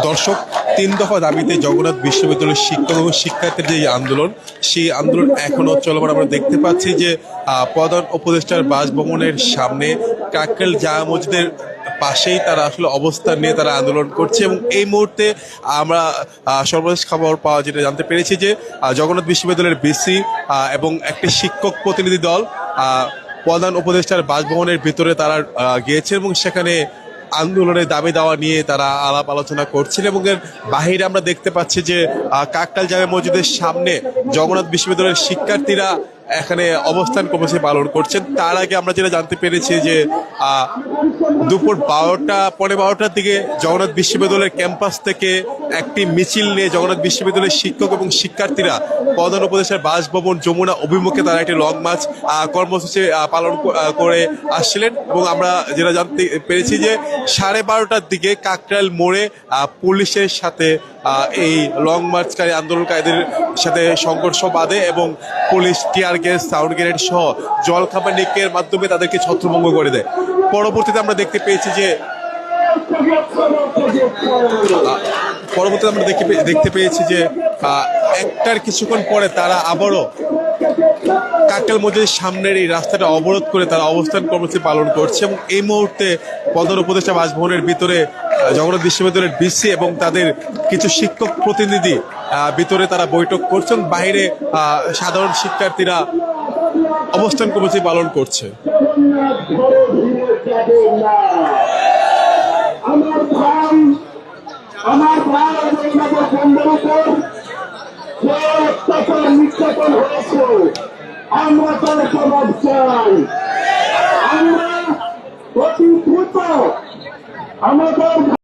দর্শক, 3 দফা দাবিতে জগন্নাথ বিশ্ববিদ্যালয়ের শিক্ষক এবং শিক্ষার্থীদের যে আন্দোলন, সেই আন্দোলন এখনো চলমান। আমরা দেখতে পাচ্ছি যে প্রধান উপদেষ্টার বাসভবনের সামনে কাকরাইল জামে মসজিদের পাশেই তারা আসলে অবস্থান নিয়ে তারা আন্দোলন করছে। এবং এই মুহূর্তে আমরা সর্বশেষ খবর পাওয়া যেটা জানতে পেরেছি যে জগন্নাথ বিশ্ববিদ্যালয়ের বিসি এবং একটি শিক্ষক প্রতিনিধি দল প্রধান উপদেষ্টার বাসভবনের ভিতরে তারা গিয়েছে এবং সেখানে আন্দোলনের দাবি দেওয়া নিয়ে তারা আলাপ আলোচনা করছেন। এবং এর বাহিরে আমরা দেখতে পাচ্ছি যে কাকরাইল জামে মসজিদের সামনে জগন্নাথ বিশ্ববিদ্যালয়ের শিক্ষার্থীরা এখানে অবস্থান কর্মসূচি পালন করছেন। তার আগে আমরা যেটা জানতে পেরেছি যে দুপুর 12টার দিকে জগন্নাথ বিশ্ববিদ্যালয়ের ক্যাম্পাস থেকে একটি মিছিল নিয়ে জগন্নাথ বিশ্ববিদ্যালয়ের শিক্ষক এবং শিক্ষার্থীরা প্রধান উপদেষ্টার বাসভবন যমুনা অভিমুখে তারা একটি লং মার্চ কর্মসূচি পালন করে আসছিলেন। এবং আমরা যেটা জানতে পেরেছি যে 12:30টার দিকে কাকরাইল মোড়ে পুলিশের সাথে এই লং মার্চকারী আন্দোলনকারীদের সাথে সংঘর্ষ বাধে এবং police tear gas, sound grenade সহ জলখাবার নিক্ষেপের মাধ্যমে তাদেরকে ছত্রভঙ্গ করে দেয়। পরবর্তীতে আমরা দেখতে পেয়েছি যে একটার কিছুক্ষণ পরে তারা আবারও কাকরাইল মসজিদের সামনের এই রাস্তাটা অবরোধ করে তারা অবস্থান কর্মসূচি পালন করছে। এবং এই মুহূর্তে প্রধান উপদেষ্টা বাসভবনের ভিতরে জগন্নাথ বিশ্ববিদ্যালয়ের বিসি এবং তাদের কিছু শিক্ষক প্রতিনিধি ভিতরে তারা বৈঠক করছেন। বাইরে সাধারণ শিক্ষার্থীরা অবস্থান কর্মসূচি পালন করছে।